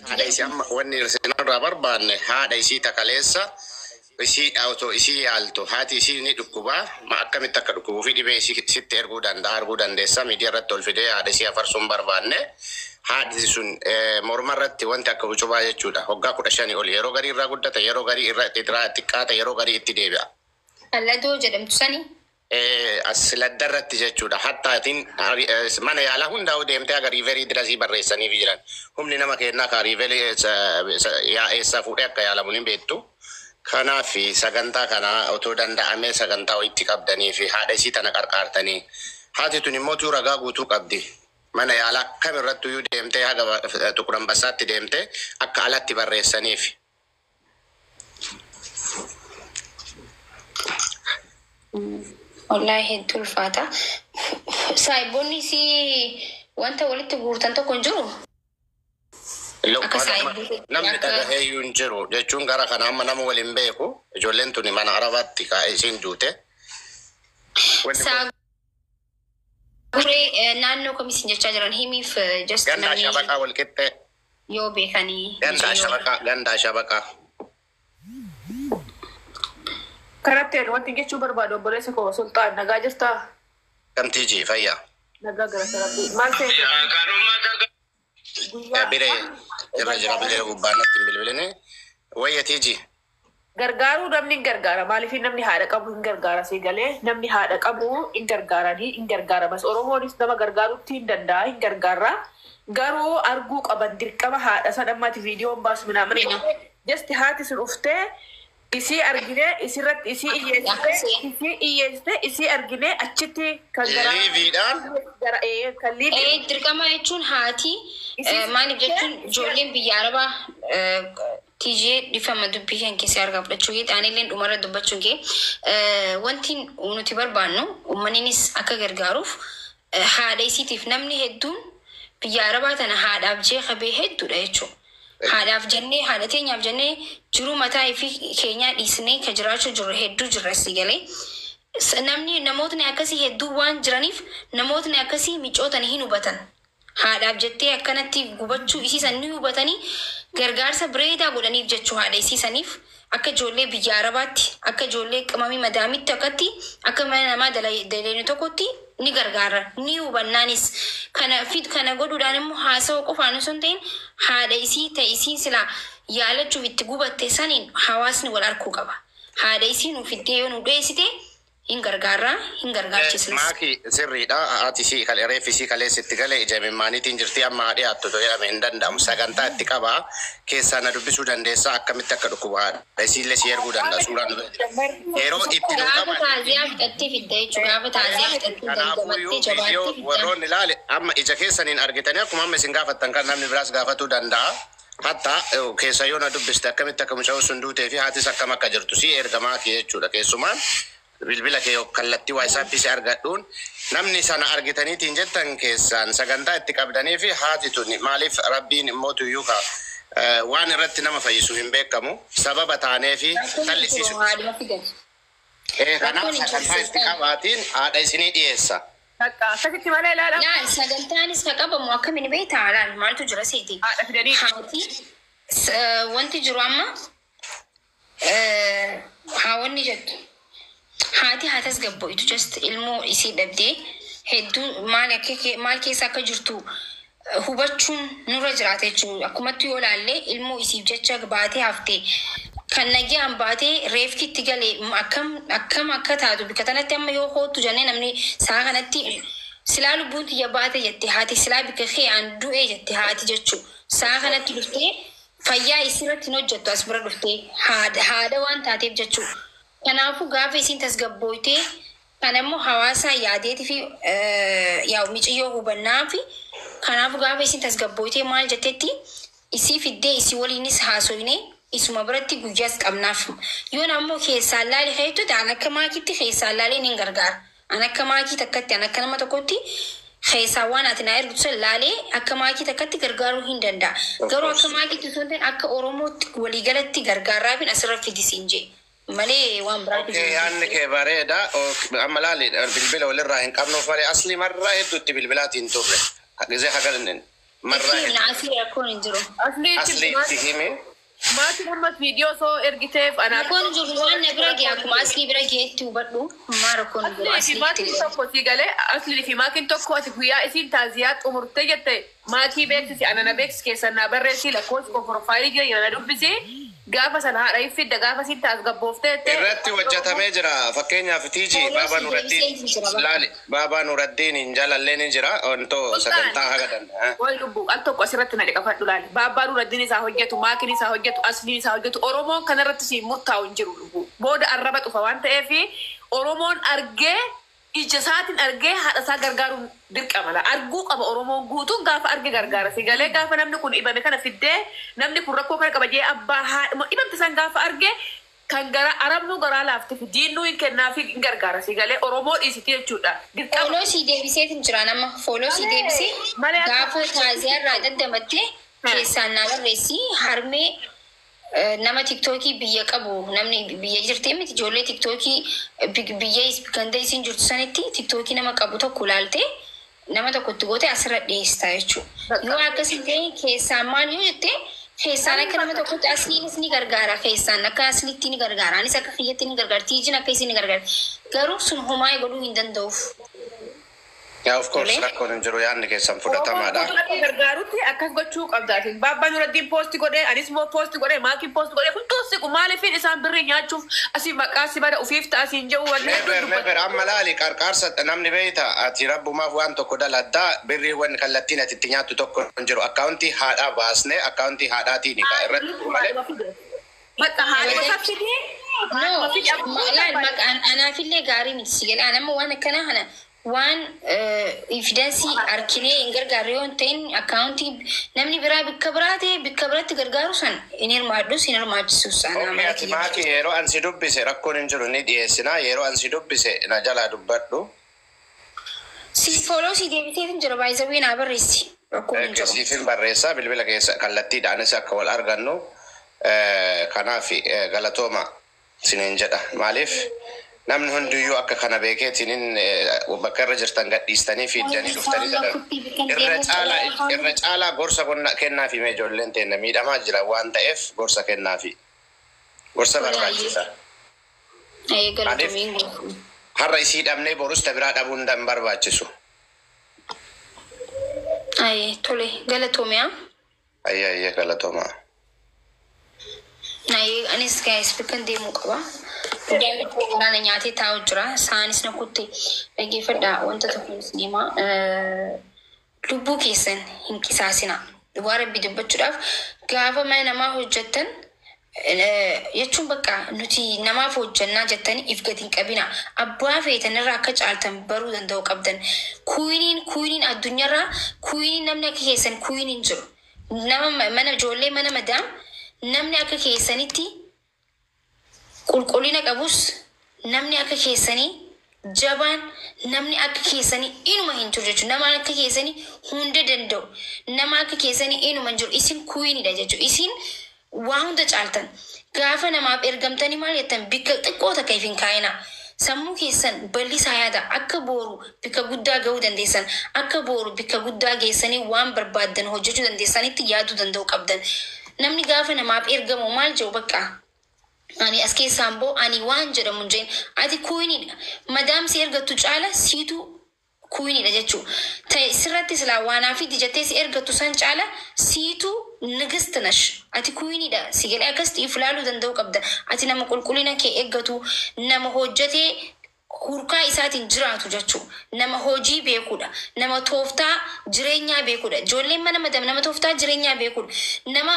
هذا يسمى واني سنرى بربان هذا يسي تكاليسا يسي أوتو يسي ألتو هذا يسي ندكوبا ما كم تكركوب في دي بيسي ست أرجودان ديسا ميديا رتول في دي هذا يسي أفرسون بربان هذا يسون مرمرت وانت كوجبا يجودا هوجا كرشاني أولي يرو غري راغودا تيرو غري إدرا تكا تيرو غري إتديبا الله دو جدم تساني أصل الدرت جدّا حتى تين من يعلمون داود يمتى غريفري دراسي بريساني فيجران هم لنا ما كنا غريفري يا إسافوريا كيعلمون بيتو كنا في سكنتا كنا أوتودان دامي سكنتا ويتكابدني في هذا شيء تناكر كارتني هذا توني موتو رجع غوتو كابدي من يعلم كم رتو يود يمتى هذا تكرم بسات يمتى أكالات تبريساني في والله هدول فاتا سايبوني سي وانت ولدت بورتان تو كنجرو namni dhagaheeyyuu hin jiru jechuun gara kana amma nama waliin beeku ijoolleen tuni mana arabaatti isiin duute. Saaguree naannoo kamisin jechaa jiran himiif just gandaa shabaqaa wal qixxee yoo beekanii gandaa shabaqaa. Karakter wanti jechuu barbaadu obboleessa koo sultaan nagaa jirtaa? Gamtiijii fayyaa. Nagaa gara sarabbii maal ta'e? Biree irra jira bilee gubbaanatti hin bilbiline wayya tiijii. Gargaaruu namni hin gargaara maaliif namni haadha qabu hin gargaara si galee namni haadha qabu hin gargaaranii hin gargaaramas Oromoonis nama gargaaruutti hin danda'a hin gargaarra garuu arguu qaban dirqama haadha sadammaati viidiyoon baasu minaamin just haati sun uftee isi argine isirratti isi iyeessite isi argine achitti kan liiviidhaan kan liivi dirqama jechuun haati maaliif jechuun ijoolleen biyya arabaa tijee dhifama dubbii kan keessaa argaa fudhachuu kee aanilleen dhumarra dubbachuu kee wanti nuti barbaannu uummanninis akka gargaaruuf haadha isiitiif namni hedduun biyya arabaa tana haadhaaf jeeqabee hedduudha jechuudha. Haadhaaf jennee haadha teenyaaf jennee jiruu mataa fi keenyaa dhiisnee kan jiraachuu jirru hedduu jirra si galee namootni akkasii hedduu waan jiraniif namootni akkasii micootani hin hubatan haadhaaf jettee akkanatti gubachuu isiisan ni hubatanii gargaarsa bireedaa godhaniif jechuu haadha isiisaniif akka ijoollee biyya arabaatti akka ijoollee qamamii madaamitti akkatti akka mana namaa daleenu tokkotti ni gargaara ni hubannaanis kana godhuudhaan immoo haasawaa qofaan osoo hin ta'in haadha isii ta'isii silaa yaalachuuf itti gubatte saniin hawaasni wal arkuu qaba. Haadha isii nuuf iddee yoo nu dheessite hin gargaarraa hin gargaarchisnes. Maaki sirriidha haati isii kalee reef isii kalee sitti galee ijaamin maaniitiin jirti amma haadhee hattu jedhame hin danda'amu sagantaa itti qabaa keessaa na dubbisuu dandeessa akkamitti akka dhukkuba haadha isiillee si erguu danda'a suuraan yeroo itti gaafa taaziyaa fixattee fidda jechuudha gaafa taaziyaa fixattee dandamattee jabaattee fidda. Warroonni ilaale amma ija keessaniin argitanii akkuma amma isin gaafattan kan namni biraas gaafatuu danda'a. Hatta keessa yoo na dubbiste akkamitti akka mucaa sun duutee fi haatis akkam akka jirtu si ergamaa kee jechuudha keessumaan. Bilbila kee kallattii waa isaatti si argadhuun namni sana argitaniitiin jettan keessaan sagantaa itti qabdanii fi haati tuni maaliif rabbiin immoo tuyyuu waan irratti nama fayyisu hin beekamu sababa taanee fi tallisiisu. Kanaaf sagantaa itti qabaatiin haadha isinii dhiyeessa. Akkasitti malee ilaala. Sagantaanis ka qabamu akkamiin beektaa laal maaltu jira seeti. Haati wanti jiru amma haawwanni jettu. Haati haatas gabboitu just ilmoo isii dhabdee hedduu maal keessa akka jirtu hubachuun nurra jiraata jechuudha. Akkumatti yoo ilaalle ilmoo isiif jecha baatee haftee kan nagaan baatee reefkitti galee akkam akka taatu bika tanatti amma yoo hoottu jennee namni saa kanatti silaa lubbuun tiyya baate jette haati silaa bika kee aan du'ee jette haati jechuudha. Saa kanatti dhuftee fayyaa isirratti hin hojjettu as bira dhuftee haadha waan taateef jechuudha. Kanaafuu gaafa isiin tasgabbooytee kan immoo hawaasaa yaadeetii fi miiciyyoo hubannaa fi kanaafuu gaafa isiin tasgabbooytee maal jettetti isii fiddee isii waliinis haasoyne isuma biratti guyyaas qabnaaf yoon ammoo keessaan laalee feetu ta'an akka maakiitti keessaan laaleen hin gargaara an akka maakii takkatti an akka nama tokkotti keessaa waan ati naa ergitu san laalee akka maakii takkatti gargaaruu hin danda'a garuu akka maakiitti osoo hin ta'in akka Oromootti waliigalatti gargaarraa fi asirra fidisiin jee. Malee waan biraati. Yaanni kee bareeda amma laali bilbila walirraa hin qabnuuf malee asli marraa hedduutti bilbilaatiin turre gisee hagalan مرة asli rakkoon hin jiru. أصلي تهمي Maatiin ammas viidiyoo soo ergiteef anaa Rakkoon hin jiru waan na bira gee akkuma asli bira geetti hubadhu. Maa rakkoon hin jiru Asli fi maatiin tokko si galee asli fi maatiin tokko ati guyyaa isiin taaziyaa xumurtee jette maatii beeksisi anana beeksisi keessan naa barreessi lakkoofsi koo profaayilii jira yana dubbisi gaafa sana haadha ifidda gaafa siin taas gabbooftee irratti hojjetamee jira fakkeenyaaf tiiji baabaa nuraddiin hin jaalallee ni jira ontoo sagantaa haga danda'a. Wal dubbu al tokko asirratti na dhiqafadhu laali baabaa nuraddiin isaa hojjetu maakiin isaa hojjetu asliin isaa hojjetu Oromoon kanarratti siin murtaa'u hin jiru dhugu booda arraba dhufa waan ta'eef Oromoon argee ija isaatiin argee haadha isaa gargaaruun dirqama arguu qaba Oromoon guutuun gaafa arge gargaara si galee gaafa namni kun ibame kana fiddee namni kun rakkoo kana qaba jee abbaa haadha ibamte san gaafa arge kan gara arabnu garaa laafte fi diinnu hin kennaa fi gargaara si galee Oromoo dhiisiti jechuudha dirqama. Fooloo si deebiseetiin jira nama fooloo si deebisee gaafa taaziyaa irraa daddamattee keessaan na barreessi harmee nama TikTokii biyya qabu namni biyya jirti miti ijoollee TikTokii biyya ganda isin jirtu sanitti TikTokii nama qabu tokko laaltee nama tokkotti goote asirra dhiyeessaa jechuudha. Yoo akkasii ta'e keessaan maal yoo jette keessaan akka nama tokkotti asliinis ni gargaara keessaan akka asliitti ni gargaara anis akka kiyyatti ni gargaara tiijin akka isin ni gargaara garuu sun homaa godhuu hin danda'uuf. Yeah, of course, rakkoon hin jiru yaadni keessan fudhatamaadha. Gargaarutti akkas gochuu qabdaatiin. Baabbaa nuraddiin poosti godhee, anis immoo poosti godhee, maakiin poosti godhee, hunduu siqu maaliifin isaan birrii nyaachuuf asii maqaa si bada ufiif ta'asiin jedhu wanni. Never amma laali qarqaarsa namni beeyta ati rabbumaaf waan tokko daladdaa birriiwwan kallattiin ati itti nyaattu tokko hin jiru. Akkaawuntii haadhaa baasnee akkaawuntii haadhaatiin irratti malee. Bakka haadha sabsidii. Anaafillee gaarii miti si galee anamma waan akkanaa kana. Waan evidensii arkinee hin gargaarre yoo ta'in akkaawuntii namni biraa bikka biraatti gargaaru san hin hirmaadhus hin hirmaachisus anaa ati maaki yeroo ansi dubbise rakkoon hin jiru ni dhiyeessinaa yeroo ansi dubbise na jalaa dubbadhu. Si fooloo si deebiteetiin jira baay'isawii naa barreessi rakkoon hin jiru. Siifin barreessaa bilbila keessa kallattiidhaanis akka wal argannu kanaaf galatooma siniin jedha maaliif. Namni hundiyyuu akka kana beekeetiin bakka irra jirtan gadhiistanii fiiddanii dhuftanii sadan irra caalaa gorsa kennaafi mee ijoolleen teenya miidhamaa jira waan ta'eef gorsa kennaafi gorsa barbaachisa. Har'a isii dhabnee borus ta biraa dhabuun hin barbaachisu. Tole galatoomiyaa. Ayya galatoomaa. Anis guys bakkan deemuu qaba. Nana nyaatee taa'u jira. Saanis na kutte dhaggeeffadhaa wanta tokkonis deema. Lubbuu keessan hin qisaasina. Waa rabbi dubbachuudhaaf gaafa mana namaa hojjettan jechuun bakka nuti namaaf hojjannaa jettanii if gadi hin qabina. Abbaa feetan irraa akka caaltan baruu danda'u qabdan. Kuuniin addunyaarraa kuuniin namni akka keessan kuuniin jiru. Nama mana ijoollee mana madaam namni akka keessanitti qulqullina qabus namni akka keessanii jabaan namni akka keessanii inuma hin jiru jechuudha. Nama akka keessanii hunda danda'u nama akka keessanii inuma hin jiru isin kuuyinidha jechuudha. Isin waa hunda caaltan gaafa namaaf ergamtanii maal jettan bikka xiqqoo takka ifin kaayina. Sammuu keessan bal'isaa yaada akka booru bikka guddaa ga'uu dandeessan akka booru bikka guddaa geessanii waan barbaaddan hojjechuu dandeessanitti yaaduu danda'u qabdan. Namni gaafa namaaf ergamu maal jedhu bakka ani as keessaan boo ani waan jedhamu jeen ati kuuyinidha. Madaam si ergattu caala siitu kuuyinidha jechuudha. Ta'e sirratti silaa waanaa fi dijattee si ergattu san caala siitu nigist nash. Ati kuuyinidha. Si galee akkasitti if ilaaluu danda'u qabda. Ati nama qulqullina kee eeggatu nama hojjetee hurkaa isaatiin jiraatu jechuudha. Nama hojii beekuudha. Nama tooftaa jireenyaa beekuudha. Ijoolleen mana madam nama tooftaa jireenyaa beekuudha. Nama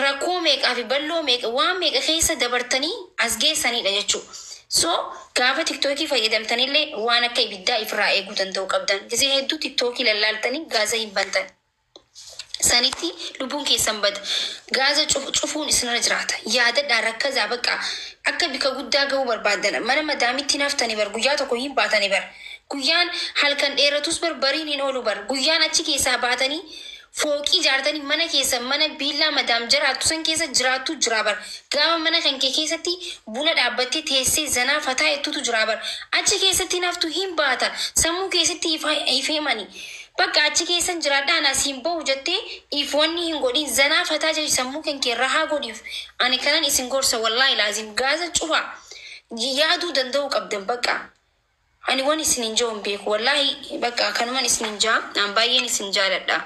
rakkoo meeqaa fi balloo meeqa waan meeqa keessa dabartanii as geessanidha jechuudha. So gaafa TikTokii fayyadamtanillee waan akka ibiddaa ifirraa eeguu danda'u qabdan. Gisee hedduu TikTokii lallaaltanii gaaza hin bantan. Sanitti lubbuun keessan bada. Gaaza cufuun isinirra jiraata. Yaadadhaa rakkazaa bakka akka bika guddaa ga'uu barbaadan. Mana madaamitti naftanii bar guyyaa tokko hin baatanii bar. Guyyaan halkan dheeratus bar bariin hin oolu bar. Guyyaan achi keessaa baatanii fooqii ijaartanii mana keessa mana biillaa madaam jiraattu san keessa jiraattu jira bar. Gaafa mana kan kee keessatti buna dhaabbattee teessee zanaa fataa jettutu jira bar. Achi keessatti naftu hin baata. Sammuu keessatti ifeemanii. Bakka achi keessan jiraadhaan asiin bahu jettee ifoonni hin godhin zanaa fataa jedhi sammuu kan kee rahaa godhiif ani kanan isin gorsa wallaahi laazim gaaza cufa yaaduu danda'uu qabdan bakka ani waan isin hin jiru hin beeku wallaahi bakka kanuman isin hin jaa aan baay'een isin jaaladha.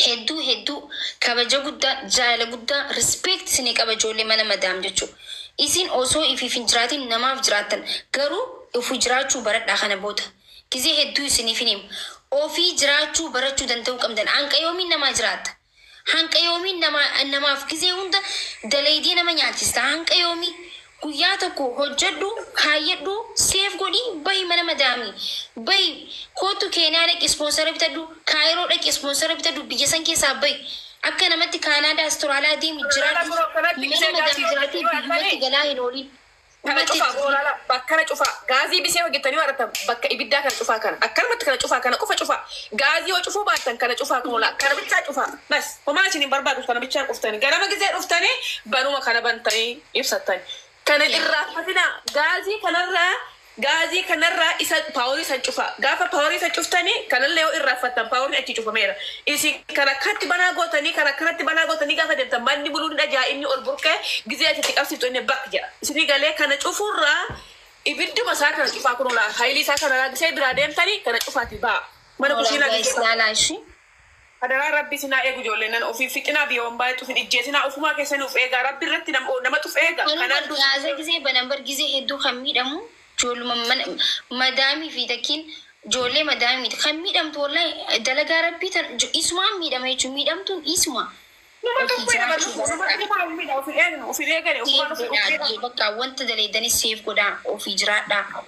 Hedduu kabaja guddaa jaalala guddaa respect isinii qaba ijoollee mana madaam jechuudha. Isin osoo ifiif hin jiraatin namaaf jiraattan garuu ofii jiraachuu baradhaa kana booda gizee hedduu isiniif hin himu ofii jiraachuu barachuu danda'uu qabdan hanqa yoomiin namaa jiraata hanqa yoomiin namaaf gizee hunda dalaydii nama nyaachista hanqa yoomii guyyaa tokko hojjedhu kaayyadhu seef godhii bahi mana madaamii bahi kootu keenyaa dhaqi ispoonsara bitadhu kaayiroo dhaqi ispoonsara bitadhu biyya san keessaa bahi akka namatti kaanaadaa Astiraaliyaa deemi jiraatu mana madaam jiraatee biyyumatti galaa hin ooliin. Bakkana cufa gaazii bisee hojjetanii warratan bakka ibiddaa kana cufaa kana akkanumatti kana cufaa kana qofa cufaa gaazii yoo cufuu baattan kana cufaa kumulaa kana bichaa cufaa bas homaa isiniin barbaadu kana bichaa dhuftanii ganama gizee dhuftanii banuma kana bantanii ibsattanii kana irraafatina gaazii kanarraa isa paaworii san cufaa gaafa paaworii san cuftanii kanallee yoo irraafattan paaworii achi cufameera isin kana akkatti banaa gootanii gaafa deemtan manni buluun dhajaa inni ol burqee gizee ati qabsiiftu inni bakka jedha isinii galee kana cufurraa ibidduma isaa kana cufaa kunulaa haayilii isaa kana gisee biraa deemtanii kana cufaati ba'a mana kushiinaa gisee hadaraa rabbi sinaa eegu ijoolleen nan ofii fixinaa biyyoon baay'ee tufin ijjeesinaa ofumaa keessanii uf eegaa rabbi irratti nama tuf eega kanaan gaazee gizee banambar gizee hedduu kan miidhamu ijooluma madaamii fi takkiin ijoollee madaamii kan miidhamtu wallahi dalagaa rabbii tan isumaan miidhama jechuun miidhamtuun isuma. Bakka wanta dalaydanii seef godhaa ofii jiraadhaa.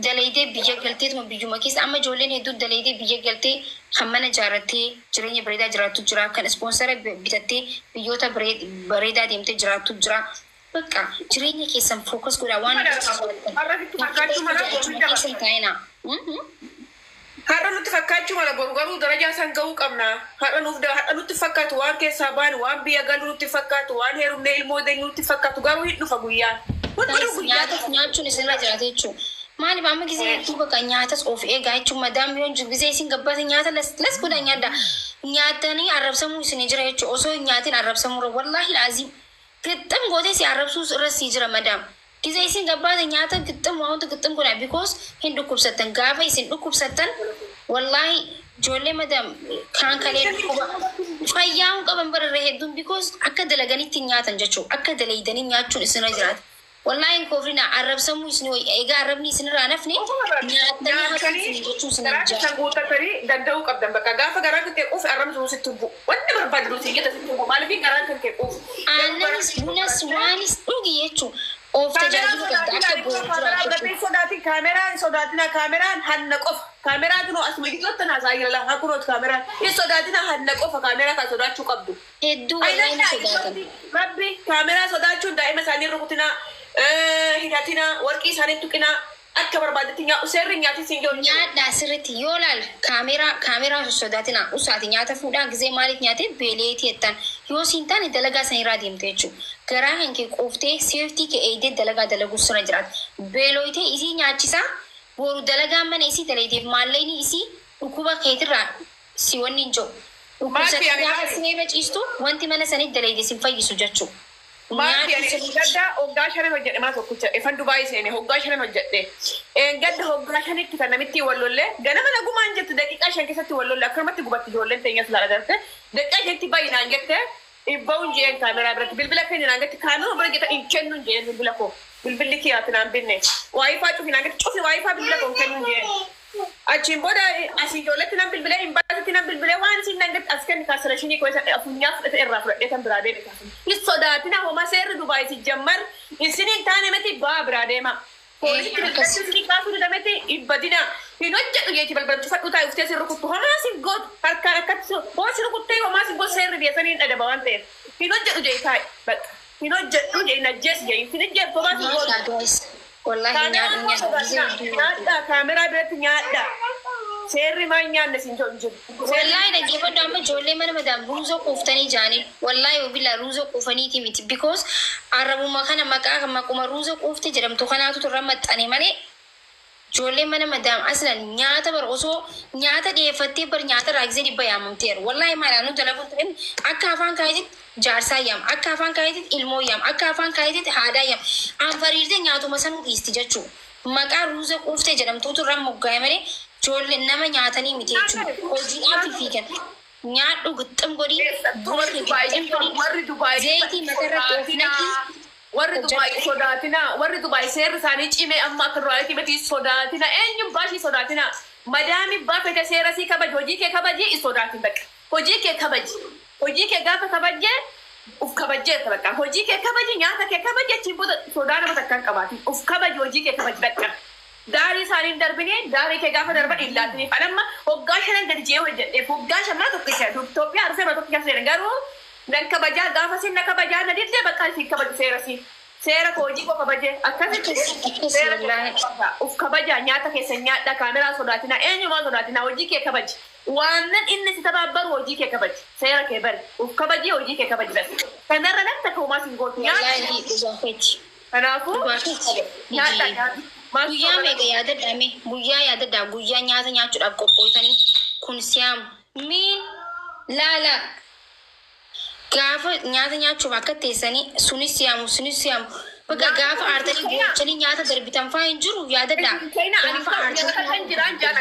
Dalaydee biyya galteetuma biyyuma keessa amma ijoolleen hedduu dalaydee biyya galtee kan mana ijaarrattee jireenya bareedaa jiraattu jira kan ispoonsara bitattee biyyoota bareedaa deemtee jiraattu jira. Bakka jireenya keessan fookas godhaa waan keessan taa'ina. Har'a nuti fakkaachuu mala garuu darajaa san gahuu qabna. Har'a nuti fakkaatu waan keessaa baanu waan biyya galu nuti fakkaatu waan heerumnee ilmoo deenyu nuti fakkaatu garuu hin dhufa guyyaan. Nyaatas nyaachuun isinirra jiraate jechuudha. Maaliif amma gisee hedduu bakka nyaatas of eegaa jechuun madaam yoon gisee isin gabbaate nyaata las godha nyaadda. Nyaatanii arrabsamuu isin jira jechuudha. Osoo nyaatiin arrabsamuu wallaahi laazim. Gixxam gootee si arrabsuus irra si jira madaam. Gizee isin gabbaate nyaata gixxam waanta gixxam godha because hin dhukkubsattan gaafa isin dhukkubsattan wallaahi ijoollee madaam kaan kalee fayyaa'uu qaban bararra hedduun because akka dalaganitti nyaatan jechuudha akka dalaydanii nyaachuun isinirra jiraata. Wallaahi koofrina arrabsamuu isin egaa arrabni isinirraa nafne nyaatanii hafan isin jechuu isinirra jira. Guutatanii danda'uu qabdan bakka gaafa garaan kan keequuf arrabsuu sitti bu'u. Wanti barbaadu sitti bu'u maaliif garaan kan keequuf. Aannanis bunas waanis dhugi jechuudha. Of tajaajilu qabda akka boorjaa. Sodaatina kaameraan hanna qofa. Kaameraan kunoo asuma ijoolleen haasaa jira lafa kunoot kaameraan. Sodaatina hanna qofa kaameraa kan sodaachuu qabdu. Hedduu wayyaani sodaatan. Rabbi kaameraa sodaachuun daa'ima isaanii rukutina hidhatina warqii isaanii tuqina akka barbaadetti nyaatu seerri nyaati siin jiru. Nyaadhaa sirriitti yoo laal kaameraa sodaatina usaati nyaata fuudhaa gisee maaliif nyaatee beeleetii jettan yoo siin taane dalagaa sanirraa deemte jechuudha. Garaa kan kee qooftee seeftii kee eegdee dalagaa dalaguu sirra jiraata. Beelooyitee isii nyaachisaa boru dalagaa mana isii dalaiteef maallayni isii dhukkuba keetirraa si wanni hin jiru. Dhukkubsatii gaafa sineema ciistu wanti mana sanitti dalayte sin fayyisu jechuudha. Gadda hoggaa shanan hojjedhe maa tokkicha ifan Dubaayii seene hoggaa shanan hojjedhe. Gadda hoggaa shanitti kan namitti wallollee ganama nagumaan jettu daqiiqaa shan keessatti wallollee akkanumatti gubatti ijoolleen teenyas laala darte daqiiqaa shanitti baay'inaan jette dhibba'uun jeen kaameraa biratti bilbila keenya naan gatti kaameroo bira jetta hin kennuun jeen bilbila koo bilbilli kiyyaatti naan binne waayifaa cufi naan gatti cufi waayifaa bilbila koo hin kennuun jeen. Achiin booda asii ijoolletti nan bilbilee hin baasatti nan bilbilee waan isin nan gatti as kenni kaasirashinii koo isa afunyaa fudhate irraa fudhadhee kan biraa deeme kaasan. Is sodaatina homaa seerri Dubaayii si jammar isiniin taane miti baa biraa deema. Poolisitti bilbiletti isinii kaasuu didamete ibbadina hin hojjedhu jeeti balbala cufadhu taa'e uftee sin rukuttu homaa sin gootu harkaan akkatti hoo sin rukuttee homaa sin gootu seerri beesanii hin dhadaba waan ta'eef hin hojjedhu jee taa'e bakka hin hojjedhu jee najjees jee hin ijjeef homaa sin gootu. Wallahi nyaadha kaameraa biratti nyaadha seerri maan nyaanne siin jiru. Wallahi dhaggeeffadhu amma ijoollee mana madaam ruuzoo quuftanii jaanii wallahi obila ruuzoo quufaniiti miti because arrabuma kana maqaa kan maquma ruuzoo quufte jedhamtu kanaatu turra maxxane malee Jolle mana madam aslan nyata bar oso nyata deeffatte bar nyata raagzee dibba yaamamteer wallahi maalaanu dalagu ta'in akka afaan kaayit jaarsaa yam akka afaan kaayit ilmoo yam akka afaan kaayit haadhaa yam aan fariirte nyaatuma san dhiisti jechuu maqaa ruuza quuftee jedhamtuutu irraa moggaa'e malee jolle nama nyaatanii miti jechuu hojiidhaaf fiigan nyaadhu gixxam godhii warri Dubaay zeetii matarratti of naqii warri Dubaay seerri isaanii cimee amma akka duraanitti miti sodaatina eenyuun baashii sodaatina madaami baafete seera sii kabaji hojii kee kabaji is sodaatin bakka hojii kee kabaji hojii kee gaafa kabajee uf kabajee bakka hojii kee kabaji nyaata kee kabaji achiin booda sodaa nama takkaan qabaati uf kabaji hojii kee kabaji bakka daarii isaaniin darbinee daarii kee gaafa darban illaatiniif anamma hoggaa shanan gadi jee hojjedheef hoggaa shamaa tokkicha Itoophiyaa arfee ma tokkicha seera garuu dan kabajaa gaafa sin kabajaa na didde bakka si kabaju seera ko hojii ko kabaje akkasitti seera uf kabajaa nyaata keessa nyaadha kaameraa sodaatina eenyumaa sodaatina hojii kee kabaji waanan inni si tabaabbaru hojii kee kabaji seera kee bari uf kabaji hojii kee kabaji bas kanarra nan takka uumaa sin gootu kanaafuu nyaadha guyyaa meeqa yaadadhame guyyaa yaadadhaa guyyaa nyaata nyaachuudhaaf qophooftanii kun siyaamu miin laala gaafa nyaata nyaachuuf akka teessanii sunis siyaamu bakka gaafa aartanii gochanii nyaata darbitan faa hin jiru yaadadhaa gaafa aartanii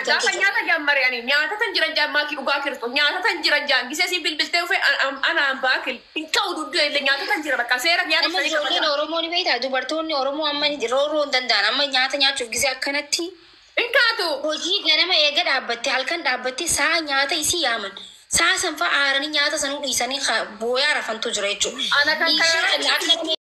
gaafa nyaata jammari'anii nyaata tan jiran jaammaa ki dhugaa kirtu nyaata tan jiran jaan gisee siin bilbiltee dhufe anaan baakil hin ta'u dudduu illee nyaata tan jira bakka seera nyaata amma ijoolleen Oromoo ni beektaa dubartoonni Oromoo amma rooroo hin danda'an amma nyaata nyaachuuf gisee akkanatti inkaatu hojii ganama eega dhaabbatte halkan dhaabbatte saa nyaata isii yaaman saa sanfa aaranii nyaata sanuu dhiisanii booyaa rafantu jira jechuudha.